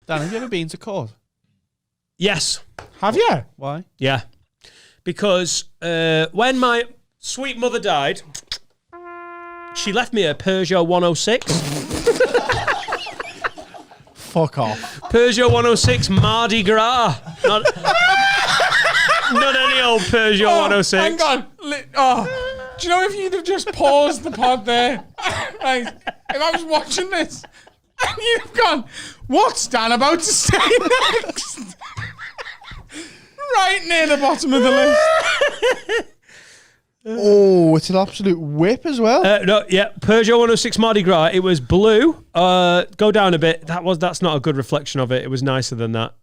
Dan, have you ever been to court? Yes. Have you? Why? Yeah. Because when my sweet mother died, she left me a Peugeot 106. Fuck off. Peugeot 106 Mardi Gras. Not any old Peugeot 106. Hang on. Do you know if you'd have just paused the pod there? Like, if I was watching this and you'd have gone, what's Dan about to say next? Right near the bottom of the list. Oh, it's an absolute whip as well. Peugeot 106 Mardi Gras. It was blue. Go down a bit. That's not a good reflection of it. It was nicer than that.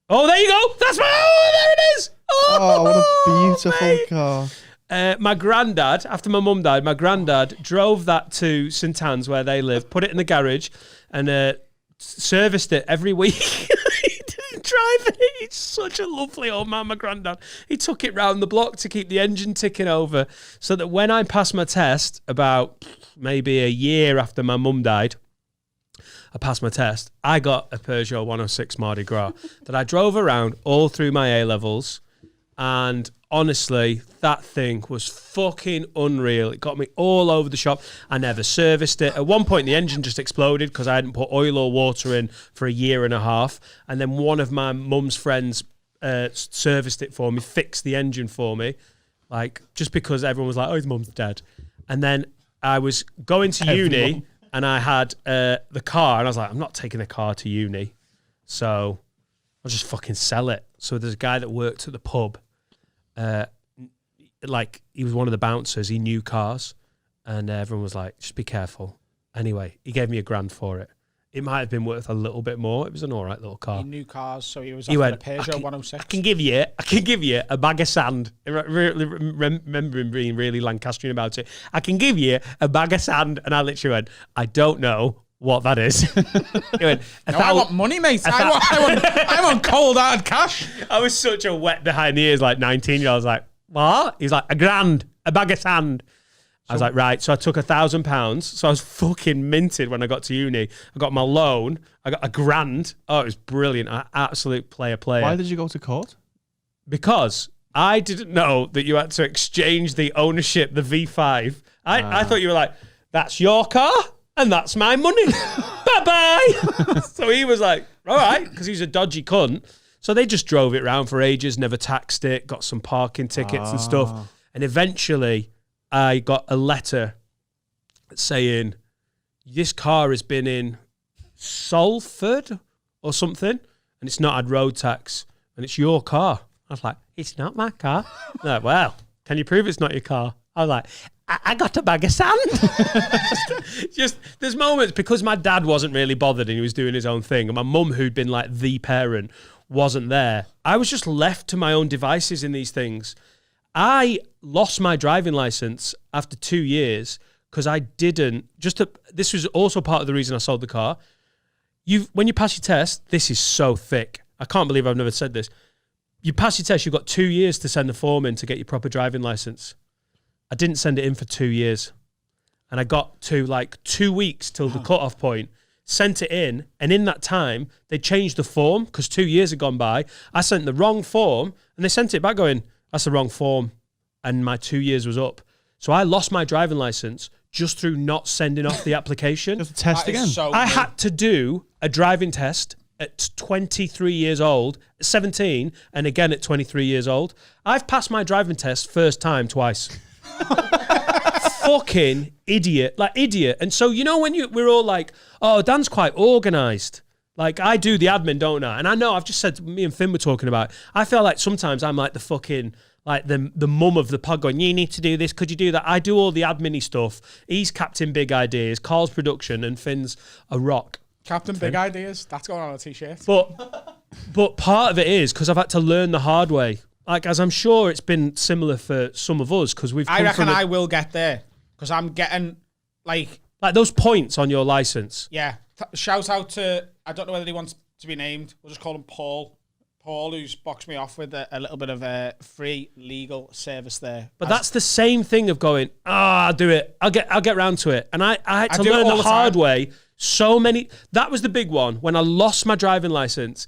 Oh, there you go. There it is. Oh, what a beautiful car. My granddad, after my mum died, my granddad drove that to St Anne's where they live, put it in the garage, and serviced it every week. He didn't drive it. He's such a lovely old man, my granddad. He took it round the block to keep the engine ticking over so that when I passed my test, about maybe a year after my mum died, I passed my test, I got a Peugeot 106 Mardi Gras that I drove around all through my A-levels. And honestly, that thing was fucking unreal. It got me all over the shop. I never serviced it. At one point, the engine just exploded because I hadn't put oil or water in for a year and a half. And then one of my mum's friends serviced it for me, fixed the engine for me, like just because everyone was like, "Oh, his mum's dead." And then I was going to uni, and I had the car, and I was like, "I'm not taking the car to uni, so I'll just fucking sell it." So there's a guy that worked at the pub. Like he was one of the bouncers, he knew cars, and everyone was like, just be careful. Anyway, he gave me $1,000 for it. It might have been worth a little bit more. It was an all right little car. He knew cars, so he was He after went, a Peugeot 106. I can give you a bag of sand. I remember him being really Lancastrian about it. I can give you a bag of sand. And I literally went, I don't know what that is. He went, I want money, mate. I want cold hard cash. I was such a wet behind the ears, like 19-year-old. I was like, what? He's like, $1,000, a bag of sand. I was like, right. So I took £1,000. So I was fucking minted when I got to uni. I got my loan. I got $1,000. Oh, it was brilliant. Absolute player. Why did you go to court? Because I didn't know that you had to exchange the ownership, the V5. I thought you were like, that's your car and that's my money. Bye-bye. So he was like, all right, because he's a dodgy cunt. So they just drove it around for ages, never taxed it, got some parking tickets and stuff. And eventually I got a letter saying, this car has been in Salford or something, and it's not had road tax, and it's your car. I was like, it's not my car. They're like, well, can you prove it's not your car? I was like, I got a bag of sand. just there's moments, because my dad wasn't really bothered and he was doing his own thing, and my mum, who'd been like the parent, wasn't there. I was just left to my own devices in these things. I lost my driving license after 2 years because I didn't. This was also part of the reason I sold the car. When you pass your test, this is so thick. I can't believe I've never said this. You pass your test, you've got 2 years to send the form in to get your proper driving license. I didn't send it in for 2 years. And I got to like 2 weeks till the cutoff point, sent it in, and in that time, they changed the form because 2 years had gone by. I sent the wrong form, and they sent it back going, that's the wrong form, and my 2 years was up. So I lost my driving license just through not sending off the application. Just test again. I had to do a driving test at 23 years old, 17, and again at 23 years old. I've passed my driving test first time twice. Fucking idiot. And so, you know, when we're all like, oh, Dan's quite organised. Like, I do the admin, don't I? And I know, I've just said, me and Finn were talking about it. I feel like sometimes I'm like the fucking, like the mum of the pod going, you need to do this, could you do that? I do all the admin-y stuff. He's Captain Big Ideas, Carl's production, and Finn's a rock. Captain Big Ideas, that's going on a t-shirt. But part of it is because I've had to learn the hard way. Like, as I'm sure it's been similar for some of us, because we've come I reckon from I will get there, because I'm getting, like those points on your license. Yeah. Shout out to, I don't know whether he wants to be named, we'll just call him Paul. Paul, who's boxed me off with a little bit of a free legal service there. But that's the same thing of going, I'll do it. I'll get round to it. And I had to learn the hard way So many. That was the big one. When I lost my driving license,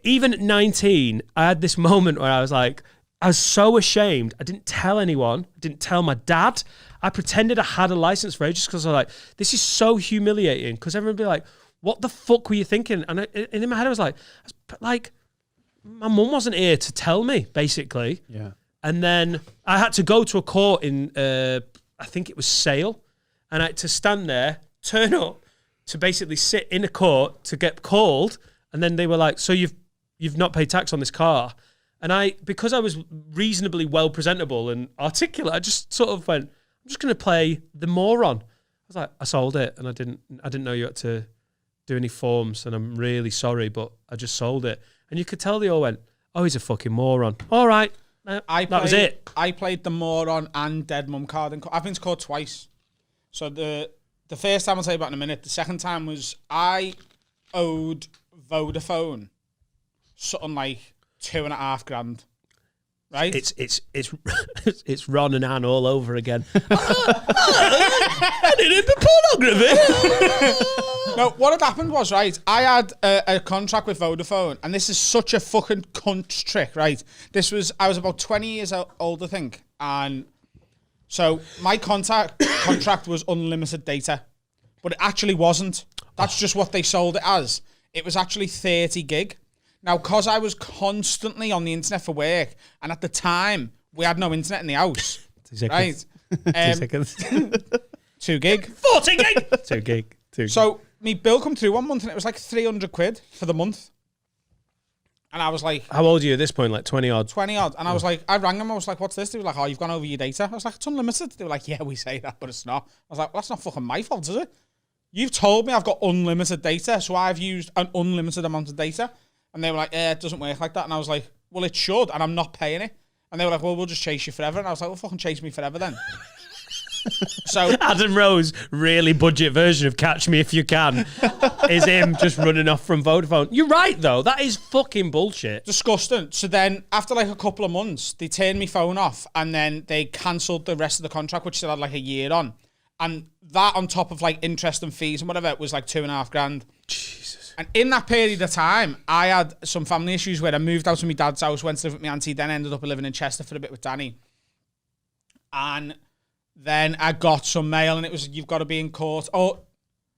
even at 19, I had this moment where I was so ashamed. I didn't tell anyone. I didn't tell my dad. I pretended I had a license for ages because I was like, this is so humiliating. Because everyone would be like, what the fuck were you thinking? And in my head, I was like, my mum wasn't here to tell me, basically. Yeah. And then I had to go to a court in, I think it was Sale. And I had to stand there, turn up, to basically sit in a court to get called. And then they were like, so you've not paid tax on this car. And because I was reasonably well presentable and articulate, I just sort of went, I'm just going to play the moron. I was like, I sold it, and I didn't know you had to do any forms, and I'm really sorry, but I just sold it. And you could tell they all went, oh, he's a fucking moron. All right, that was it. I played the moron and dead mum card. I've been to court twice. So the first time I'll tell you about in a minute. The second time was I owed Vodafone something like $2,500. Right? It's Ron and Anne all over again. I did pornography. No, what had happened was, right, I had a contract with Vodafone, and this is such a fucking cunt trick, right? I was about 20 years old, I think, and so my contract was unlimited data, but it actually wasn't. That's just what they sold it as. It was actually 30 gig. Now, because I was constantly on the internet for work, and at the time, we had no internet in the house. 2 seconds. Right? 2 seconds. 2 gig. 40 gig! 2 gig. So, me bill come through one month, and it was like 300 quid for the month. And I was like... How old are you at this point? Like 20 odd? 20 odd. And I was like, I rang them, I was like, what's this? They were like, oh, you've gone over your data. I was like, it's unlimited. They were like, yeah, we say that, but it's not. I was like, well, that's not fucking my fault, is it? You've told me I've got unlimited data, so I've used an unlimited amount of data. And they were like, it doesn't work like that. And I was like, well, it should, and I'm not paying it. And they were like, well, we'll just chase you forever. And I was like, well, fucking chase me forever then. So Adam Rowe's really budget version of Catch Me If You Can is him just running off from Vodafone. You're right, though. That is fucking bullshit. Disgusting. So then, after like a couple of months, they turned my phone off, and then they cancelled the rest of the contract, which still had like a year on. And that on top of like interest and fees and whatever, it was like $2,500. Jesus. And in that period of time, I had some family issues where I moved out of my dad's house, went to live with my auntie, then ended up living in Chester for a bit with Danny. And then I got some mail, and it was, you've got to be in court. Oh,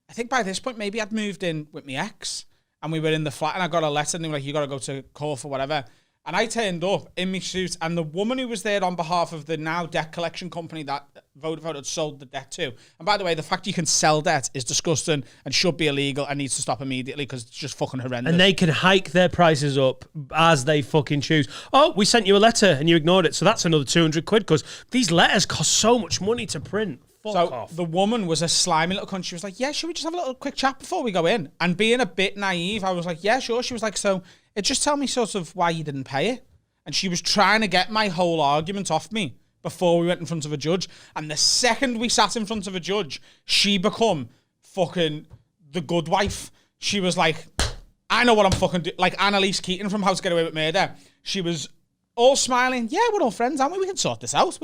I think by this point, maybe I'd moved in with my ex, and we were in the flat, and I got a letter, and they were like, you got to go to court for whatever. And I turned up in my suit, and the woman who was there on behalf of the now debt collection company that Vodafone had sold the debt to. And by the way, the fact you can sell debt is disgusting and should be illegal and needs to stop immediately because it's just fucking horrendous. And they can hike their prices up as they fucking choose. Oh, we sent you a letter and you ignored it, so that's another 200 quid because these letters cost so much money to print. Fuck off. The woman was a slimy little cunt. She was like, yeah, should we just have a little quick chat before we go in? And being a bit naive, I was like, yeah, sure. She was like, so just tell me sort of why you didn't pay it. And she was trying to get my whole argument off me before we went in front of a judge. And the second we sat in front of a judge, she become fucking the good wife. She was like, I know what I'm fucking doing. Like Annalise Keaton from How to Get Away with Murder. She was all smiling. Yeah, we're all friends, aren't we? We can sort this out.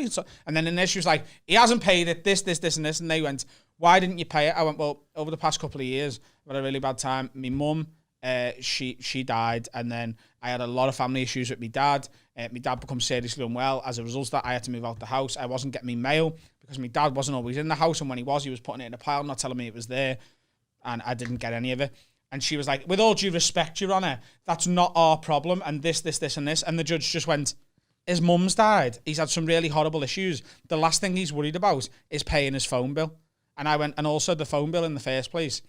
And then in there, she was like, he hasn't paid it, this, and this. And they went, why didn't you pay it? I went, well, over the past couple of years, I've had a really bad time. My mum, she died, and then I had a lot of family issues with my dad. My dad became seriously unwell. As a result of that, I had to move out the house. I wasn't getting me mail because my dad wasn't always in the house, and when he was putting it in a pile, not telling me it was there, and I didn't get any of it. And she was like, with all due respect, Your Honour, that's not our problem, and this, and this. And the judge just went, his mum's died. He's had some really horrible issues. The last thing he's worried about is paying his phone bill. And I went, and also the phone bill in the first place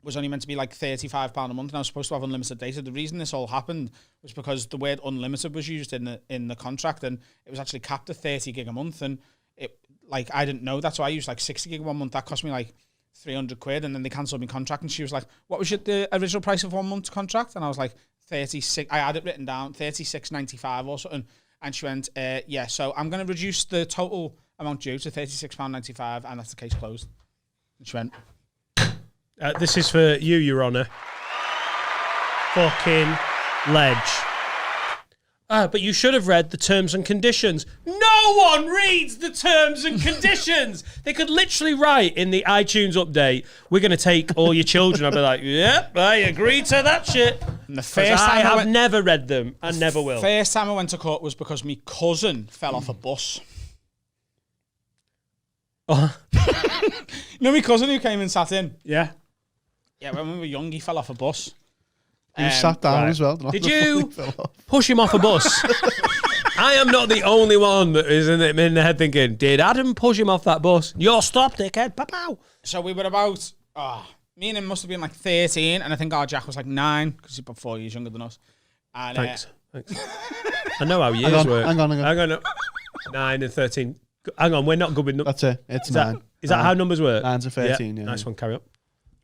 was only meant to be like £35 a month, and I was supposed to have unlimited data. The reason this all happened was because the word unlimited was used in the contract, and it was actually capped at 30 gig a month. And it, like, I didn't know that, so I used like 60 gig 1 month. That cost me like 300 quid, and then they cancelled my contract. And she was like, what was the original price of 1 month's contract? And I was like, 36. I had it written down, 36.95 or something. And she went, yeah, so I'm going to reduce the total amount due to £36.95, and that's the case closed. And she went, this is for you, Your Honour. Fucking ledge. But you should have read the terms and conditions. No No one reads the terms and conditions. They could literally write in the iTunes update, we're going to take all your children. I'd be like, yep, I agree to that shit. And the first I time have never read them and never will. First time I went to court was because my cousin fell off a bus. Oh. You know my cousin who came and sat in? Yeah. Yeah, when we were young, he fell off a bus. He was sat down right. as well. Did you push him off a bus? I am not the only one that is in the head thinking, did Adam push him off that bus? You're stopped, dickhead. Pow. So we were about, me and him must have been like 13, and I think our Jack was like 9, because he's about 4 years younger than us. And, Thanks. I know how years work. Hang on. 9 and 13. Hang on, we're not good with numbers. That's it. It's 9. Is that how numbers work? 9 to 13, yeah. Nice one, carry on.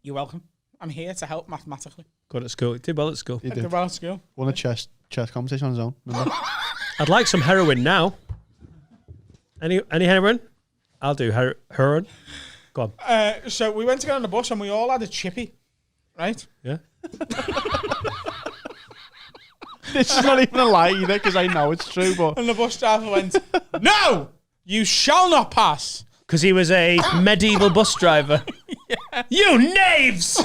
You're welcome. I'm here to help mathematically. Good at school. He did well at school. He At did. the right school. Won a chess competition on his own. Remember? I'd like some heroin now. Any heroin? I'll do heroin. Go on. So we went to get on the bus and we all had a chippy, right? Yeah. This is not even a lie either, because I know it's true. But And the bus driver went, "No, you shall not pass." Because he was a medieval bus driver. Yeah. You knaves!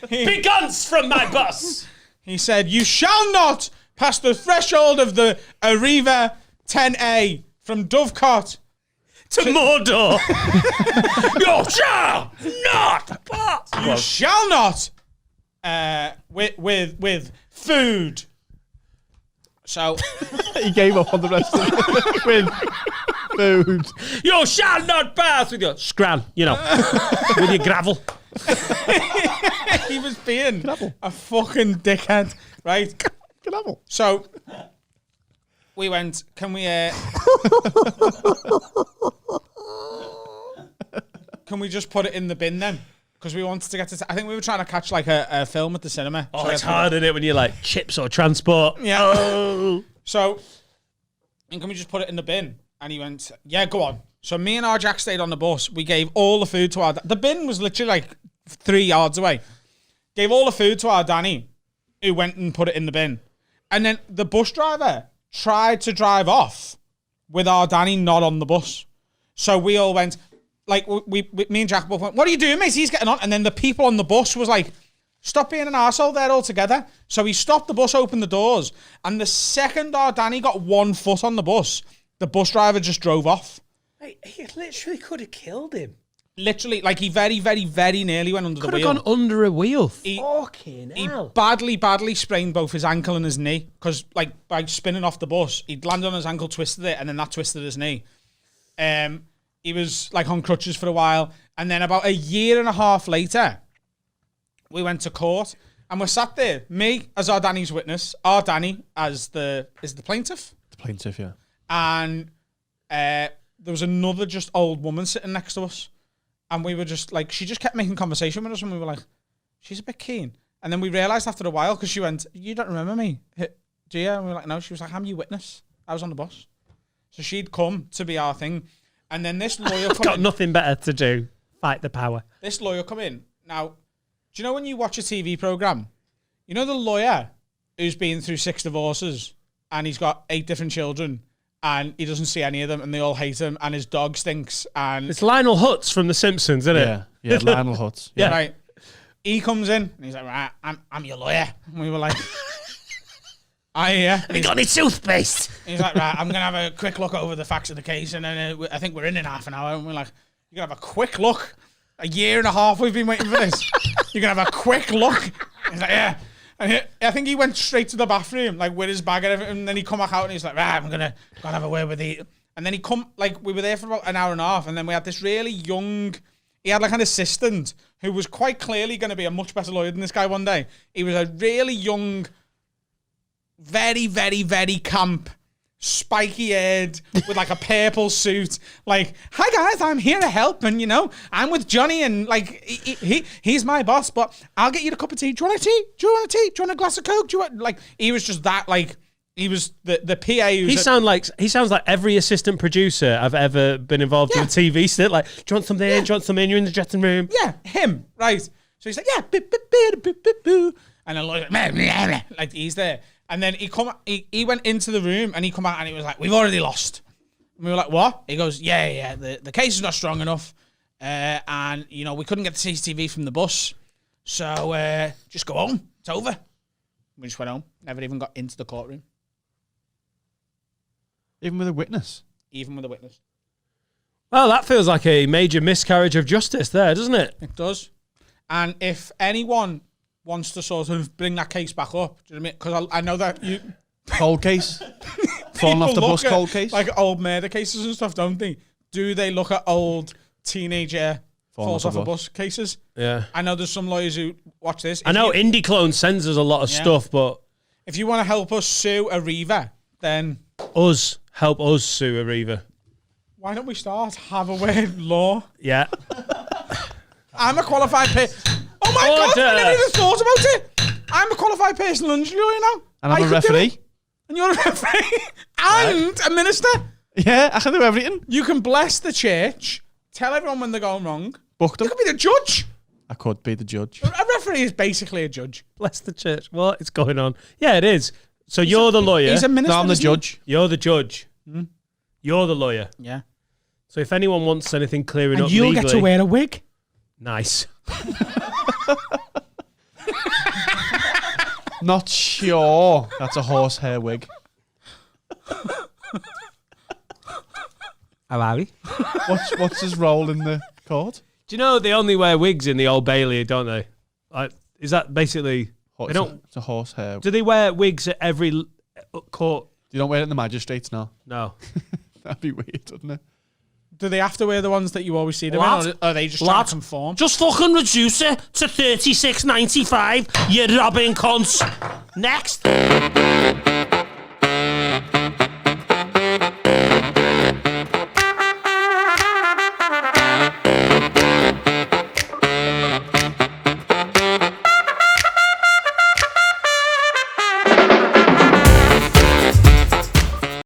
Begone from my bus! He said, "You shall not pass the threshold of the Arriva 10A from Dovecot To Mordor! You shall not pass! You shall not with food." So he gave up on the rest of it with food. You shall not pass with your scran, with your gravel. he was being a fucking dickhead, right? Gravel. So we went, can we just put it in the bin then? Because we wanted to get to... I think we were trying to catch like a film at the cinema. Oh, it's hard, isn't it, when you're like chips or transport? Yeah. Oh. So, and can we just put it in the bin? And he went, yeah, go on. So me and our Jack stayed on the bus. We gave all the food to our... The bin was literally like 3 yards away. Gave all the food to our Danny, who went and put it in the bin. And then the bus driver tried to drive off with our Danny not on the bus. So we all went... Like, me and Jack both went, "What are you doing, mate? He's getting on." And then the people on the bus was like, "Stop being an arsehole there altogether." So he stopped the bus, opened the doors. And the second our Danny got 1 foot on the bus driver just drove off. He literally could have killed him. Literally, like he very, very, very nearly went under the wheel. Could have gone under a wheel. Fucking hell. He badly sprained both his ankle and his knee. Because, like, by spinning off the bus, he'd landed on his ankle, twisted it, and then that twisted his knee. He was like on crutches for a while. And then about 1.5 years later, we went to court and we're sat there. Me as our Danny's witness, our Danny as the plaintiff. The plaintiff, yeah. And there was another just old woman sitting next to us. And we were just like, she just kept making conversation with us and we were like, she's a bit keen. And then we realised after a while, because she went, "You don't remember me, do you?" And we were like, "No." She was like, "I'm your witness. I was on the bus." So she'd come to be our thing. And then this lawyer I've got nothing better to do. Fight the power. This lawyer come in. Now, do you know when you watch a TV programme, you know the lawyer who's been through 6 divorces and he's got 8 different children and he doesn't see any of them and they all hate him and his dog stinks and... It's Lionel Hutz from The Simpsons, isn't it? Yeah, Lionel Hutz. Yeah. Right. He comes in and he's like, "Right, I'm your lawyer." And we were like... Have you got any toothpaste? He's like, "Right, I'm going to have a quick look over the facts of the case and then I think we're in half an hour." And we're like, "You're going to have a quick look? 1.5 years we've been waiting for this. You're going to have a quick look?" He's like, "Yeah." And I think he went straight to the bathroom, like with his bag and everything. And then he come back out and he's like, "Right, I'm going to have a word with you." And then he come, like we were there for about 1.5 hours. And then we had this really young, he had like an assistant who was quite clearly going to be a much better lawyer than this guy one day. He was a really young, very, very, very camp, spiky haired with like a purple suit. Like, "Hi guys, I'm here to help, and I'm with Johnny, and like he's my boss, but I'll get you a cup of tea. Do you want a tea? Do you want a tea? Do you want a glass of Coke? Do you want?" Like, he was just that. Like, he was the PA. He sounds like every assistant producer I've ever been involved in a TV set. Like, "Do you want something? Yeah. Do you want something? You're in the dressing room." Yeah, him, right? So he's like, "Yeah," and then like he's there. And then he went into the room and he come out and he was like, "We've already lost. And we were like, what? He goes, yeah, the case is not strong enough. And, you know, we couldn't get the CCTV from the bus. So just go home. It's over. We just went home. Never even got into the courtroom. Even with a witness? Even with a witness. Well, that feels like a major miscarriage of justice there, doesn't it? It does. And if anyone wants to sort of bring that case back up, do you know what I mean? Because I know that you... Cold case? Falling off the People bus look at, cold case? like old murder cases and stuff, don't they? Do they look at old teenager falls off a bus cases? Yeah. I know there's some lawyers who watch this. I know Indie Clone sends us a lot of stuff, but... If you want to help us sue Arriva, then... Help us sue Arriva. Why don't we start? Have a word law. Yeah. I'm a qualified person. Oh my God, I never even thought about it. I'm a qualified personal injury lawyer now. And I'm a referee. And you're a referee. And a minister. Yeah, I can do everything. You can bless the church, tell everyone when they're going wrong. Book them. You could be the judge. I could be the judge. A referee is basically a judge. Bless the church. What is going on? Yeah, it is. So you're the lawyer. He's a minister. No, I'm the judge. You're the judge. You're the lawyer. Yeah. So if anyone wants anything clearing And up you'll legally... get to wear a wig. Nice. Not sure. That's a horsehair wig. How are we? What's his role in the court? Do you know they only wear wigs in the Old Bailey, don't they? Is that basically... They don't, It's a horsehair. do they wear wigs at every court? You don't wear it in the magistrates now. No. That'd be weird, wouldn't it? Do they have to wear the ones that you always see them Lad, in, or are they just trying to conform? Just fucking reduce it to $36.95, you robbing cunts. Next.